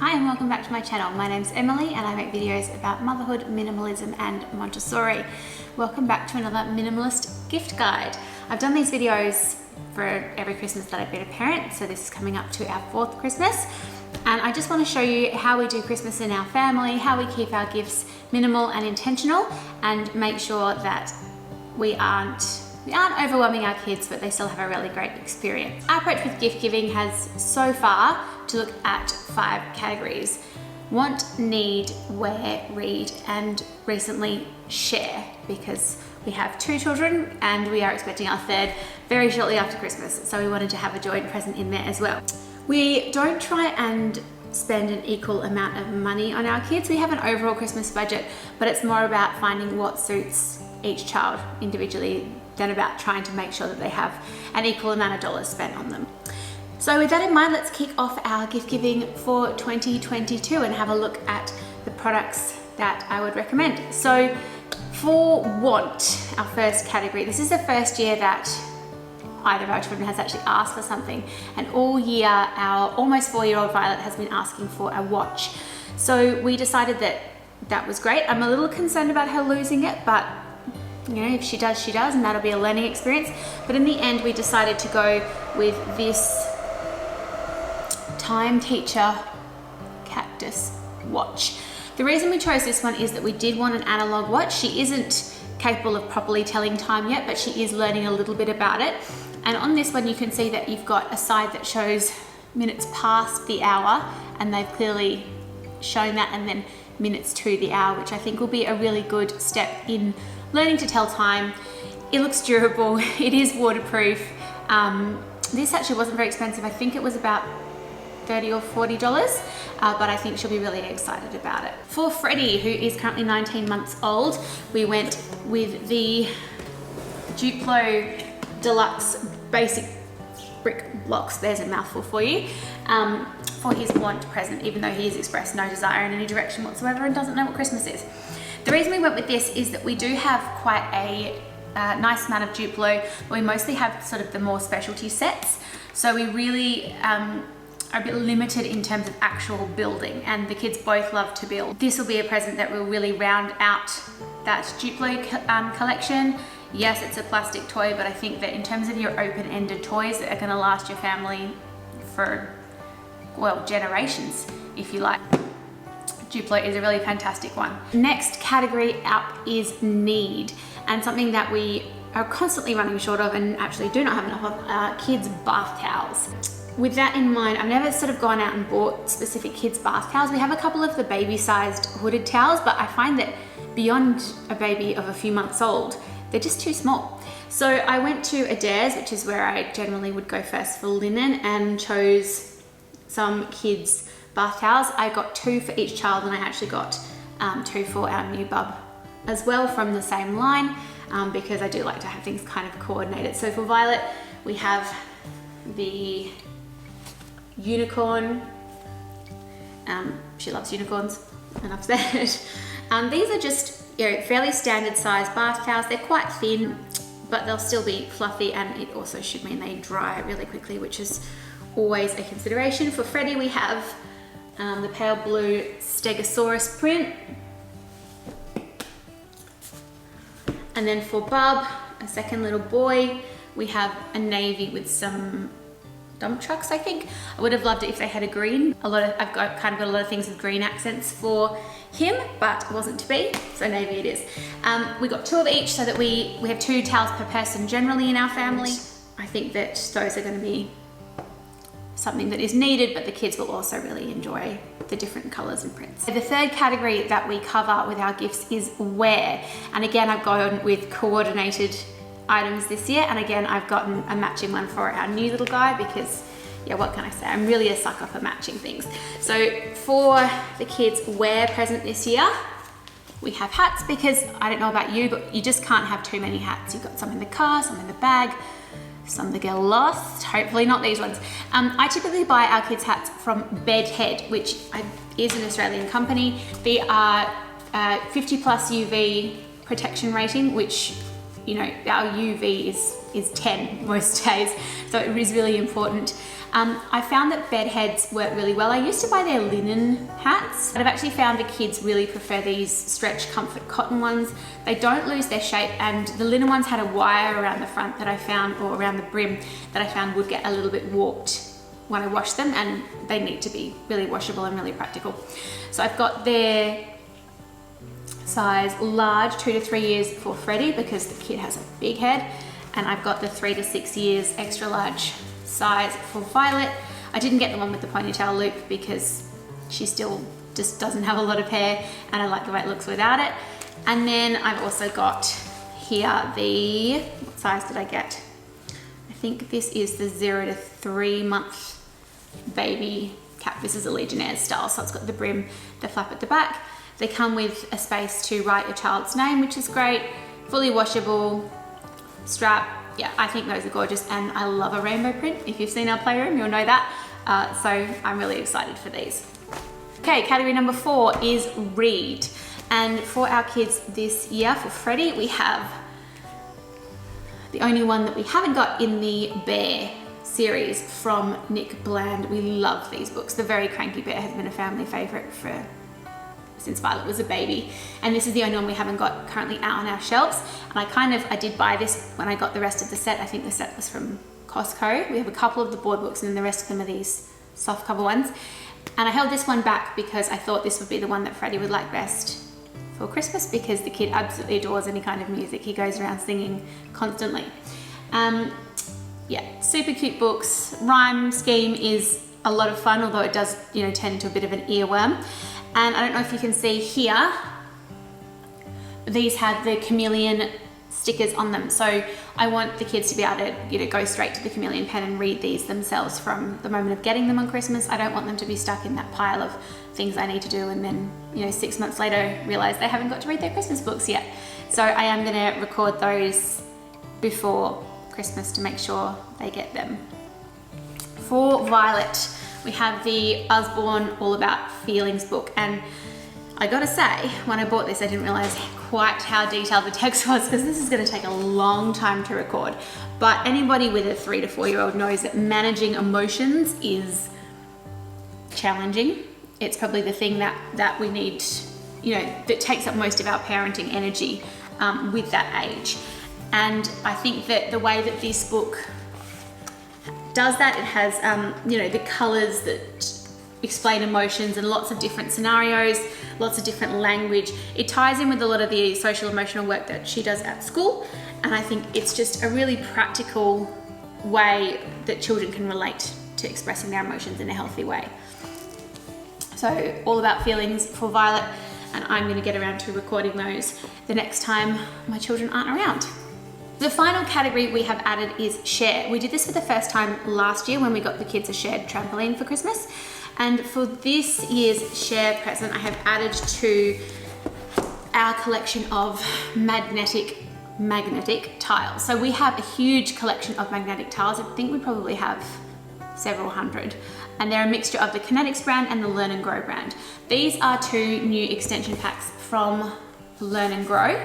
Hi and welcome back to my channel. My name's Emily and I make videos about motherhood, minimalism and Montessori. Welcome back to another minimalist gift guide. I've done these videos for every Christmas that I've been a parent, so this is coming up to our 4th Christmas. And I just want to show you how we do Christmas in our family, how we keep our gifts minimal and intentional, and make sure that we aren't overwhelming our kids, but they still have a really great experience. Our approach with gift giving has so far to look at 5 categories: want, need, wear, read, and recently share, because we have 2 children and we are expecting our 3rd very shortly after Christmas, so we wanted to have a joint present in there as well. We don't try and spend an equal amount of money on our kids. We have an overall Christmas budget, but it's more about finding what suits each child individually than about trying to make sure that they have an equal amount of dollars spent on them. So with that in mind, let's kick off our gift giving for 2022 and have a look at the products that I would recommend. So for want, our first category, this is the first year that either of our children has actually asked for something, and all year our almost 4-year-old Violet has been asking for a watch. So we decided that that was great. I'm a little concerned about her losing it, but you know, if she does, she does, and that'll be a learning experience. But in the end, we decided to go with this Time Teacher Cactus watch. The reason we chose this one is that we did want an analog watch. She isn't capable of properly telling time yet, but she is learning a little bit about it. And on this one, you can see that you've got a side that shows minutes past the hour, and they've clearly shown that, and then minutes to the hour, which I think will be a really good step in learning to tell time. It looks durable, it is waterproof. This actually wasn't very expensive. I think it was about $30 or $40, but I think she'll be really excited about it. For Freddie, who is currently 19 months old, we went with the Duplo Deluxe Basic Brick Blocks, there's a mouthful for you, for his want present, even though he has expressed no desire in any direction whatsoever and doesn't know what Christmas is. The reason we went with this is that we do have quite a nice amount of Duplo, but we mostly have sort of the more specialty sets. So we really are a bit limited in terms of actual building, and the kids both love to build. This will be a present that will really round out that Duplo collection. Yes, it's a plastic toy, but I think that in terms of your open-ended toys that are gonna last your family for, well, generations, if you like, Duplo is a really fantastic one. Next category up is need, and something that we are constantly running short of and actually do not have enough of are kids' bath towels. With that in mind, I've never sort of gone out and bought specific kids' bath towels. We have a couple of the baby-sized hooded towels, but I find that beyond a baby of a few months old, they're just too small. So I went to Adair's, which is where I generally would go first for linen, and chose some kids' bath towels. I got 2 for each child, and I actually got 2 for our new bub as well from the same line, because I do like to have things kind of coordinated. So for Violet, we have the unicorn. She loves unicorns, enough said. These are just, you know, fairly standard size bath towels. They're quite thin, but they'll still be fluffy, and it also should mean they dry really quickly, which is always a consideration. For Freddie, we have the pale blue Stegosaurus print. And then for Bub, a second little boy, we have a navy with some dump trucks, I think. I would have loved it if they had a green. I've got a lot of things with green accents for him, but it wasn't to be, so navy it is. We got 2 of each, so that we have 2 towels per person generally in our family. I think that those are going to be something that is needed, but the kids will also really enjoy the different colors and prints. The third category that we cover with our gifts is wear, and again I've gone with coordinated items this year, and again I've gotten a matching one for our new little guy because, yeah, what can I say, I'm really a sucker for matching things. So for the kids' wear present this year, we have hats, because I don't know about you, but you just can't have too many hats. You've got some in the car, some in the bag, some that get lost, hopefully not these ones. I typically buy our kids' hats from Bedhead, which is an Australian company. They are 50+ UV protection rating, which, you know, our UV is is 10 most days, so it is really important. I found that bed heads work really well. I used to buy their linen hats, but I've actually found the kids really prefer these stretch comfort cotton ones. They don't lose their shape, and the linen ones had a wire around the front that I found, or around the brim, that I found would get a little bit warped when I wash them, and they need to be really washable and really practical. So I've got their size large, 2 to 3 years for Freddie because the kid has a big head, and I've got the 3 to 6 years extra large size for Violet. I didn't get the one with the ponytail loop because she still just doesn't have a lot of hair and I like the way it looks without it. And then I've also got here what size did I get? I think this is the 0 to 3 month baby cap. This is a Legionnaires style, so it's got the brim, the flap at the back. They come with a space to write your child's name, which is great, fully washable, strap. Yeah, I think those are gorgeous, and I love a rainbow print. If you've seen our playroom, you'll know that. So I'm really excited for these. Okay, category number 4 is read. And for our kids this year, for Freddie, we have the only one that we haven't got in the Bear series from Nick Bland. We love these books. The Very Cranky Bear has been a family favorite since Violet was a baby, and this is the only one we haven't got currently out on our shelves. And I did buy this when I got the rest of the set. I think the set was from Costco. We have a couple of the board books, and then the rest of them are these soft cover ones. And I held this one back because I thought this would be the one that Freddie would like best for Christmas, because the kid absolutely adores any kind of music. He goes around singing constantly. Yeah, super cute books. Rhyme scheme is a lot of fun, although it does, turn into a bit of an earworm. And I don't know if you can see here, these have the chameleon stickers on them. So I want the kids to be able to, go straight to the chameleon pen and read these themselves from the moment of getting them on Christmas. I don't want them to be stuck in that pile of things I need to do and then, 6 months later realize they haven't got to read their Christmas books yet. So I am gonna record those before Christmas to make sure they get them. For Violet, we have the Usborne All About Feelings book, and I gotta say, when I bought this, I didn't realize quite how detailed the text was, because this is gonna take a long time to record. But anybody with a 3 to 4 year old knows that managing emotions is challenging. It's probably the thing that we need, that takes up most of our parenting energy with that age. And I think that the way that this book does that, it has, the colors that explain emotions and lots of different scenarios, lots of different language. It ties in with a lot of the social emotional work that she does at school. And I think it's just a really practical way that children can relate to expressing their emotions in a healthy way. So All About Feelings for Violet, and I'm gonna get around to recording those the next time my children aren't around. The final category we have added is share. We did this for the first time last year when we got the kids a shared trampoline for Christmas. And for this year's share present, I have added to our collection of magnetic tiles. So we have a huge collection of magnetic tiles. I think we probably have several hundred. And they're a mixture of the Kinetics brand and the Learn and Grow brand. These are 2 new extension packs from Learn and Grow,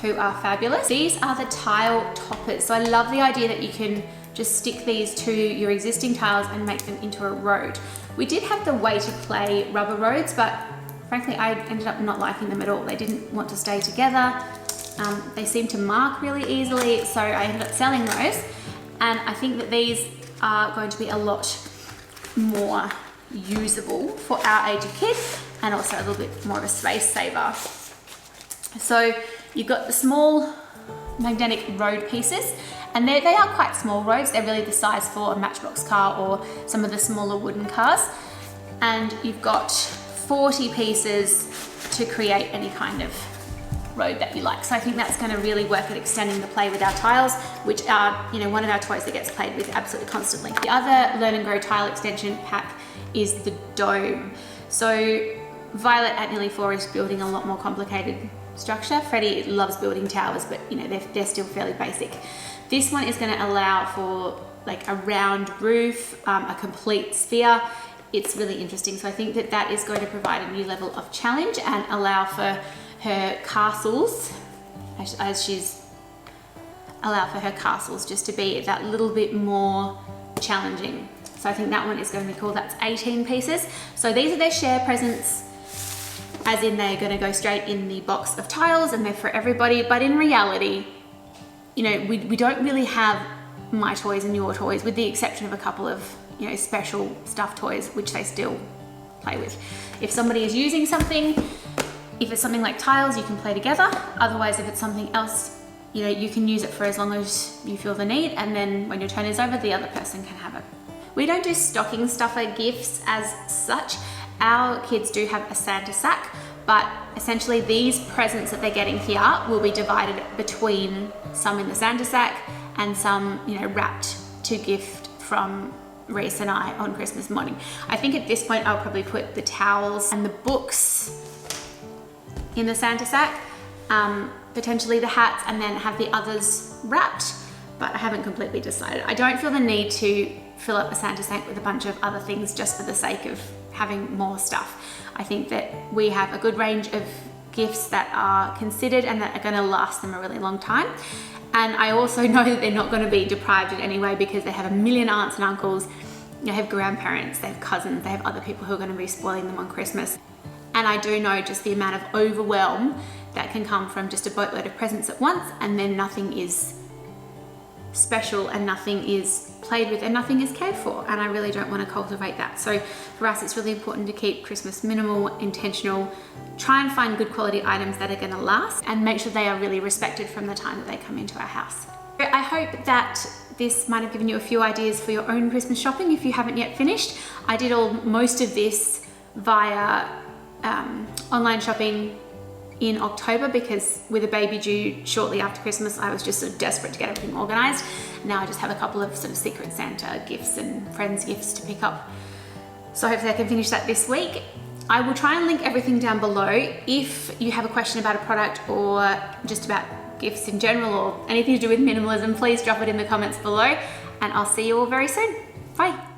who are fabulous. These are the tile toppers. So I love the idea that you can just stick these to your existing tiles and make them into a road. We did have the Way to Play rubber roads, but frankly, I ended up not liking them at all. They didn't want to stay together. They seem to mark really easily, so I ended up selling those. And I think that these are going to be a lot more usable for our age of kid, and also a little bit more of a space saver. So you've got the small magnetic road pieces, and they are quite small roads. They're really the size for a Matchbox car or some of the smaller wooden cars. And you've got 40 pieces to create any kind of road that you like. So I think that's going to really work at extending the play with our tiles, which are, one of our toys that gets played with absolutely constantly. The other Learn and Grow tile extension pack is the dome. So Violet at nearly 4 is building a lot more complicated structure. Freddie loves building towers, but they're still fairly basic. This one is going to allow for like a round roof, a complete sphere. It's really interesting. So I think that is going to provide a new level of challenge and allow for her castles, as she's allow for her castles just to be that little bit more challenging. So I think that one is going to be cool. That's 18 pieces. So these are their share presents, as in they're going to go straight in the box of tiles and they're for everybody. But in reality, you know, we don't really have my toys and your toys, with the exception of a couple of, you know, special stuffed toys, which they still play with. If somebody is using something, if it's something like tiles, you can play together. Otherwise, if it's something else, you know, you can use it for as long as you feel the need, and then when your turn is over, the other person can have it. We don't do stocking stuffer gifts as such. Our kids do have a Santa sack, but essentially these presents that they're getting here will be divided between some in the Santa sack and some, you know, wrapped to gift from Reese and I on Christmas morning. I think at this point I'll probably put the towels and the books in the Santa sack, potentially the hats, and then have the others wrapped, but I haven't completely decided. I don't feel the need to fill up a Santa sack with a bunch of other things just for the sake of having more stuff. I think that we have a good range of gifts that are considered and that are going to last them a really long time. And I also know that they're not going to be deprived in any way, because they have a million aunts and uncles, they have grandparents, they have cousins, they have other people who are going to be spoiling them on Christmas. And I do know just the amount of overwhelm that can come from just a boatload of presents at once, and then nothing is special and nothing is played with and nothing is cared for, and I really don't want to cultivate that. So for us, it's really important to keep Christmas minimal, intentional, try and find good quality items that are going to last, and make sure they are really respected from the time that they come into our house. I hope that this might have given you a few ideas for your own Christmas shopping if you haven't yet finished. I did most of this via online shopping in October, because with a baby due shortly after Christmas, I was just sort of desperate to get everything organized. Now I just have a couple of sort of Secret Santa gifts and friends gifts to pick up. So hopefully I can finish that this week. I will try and link everything down below. If you have a question about a product or just about gifts in general or anything to do with minimalism, please drop it in the comments below, and I'll see you all very soon. Bye.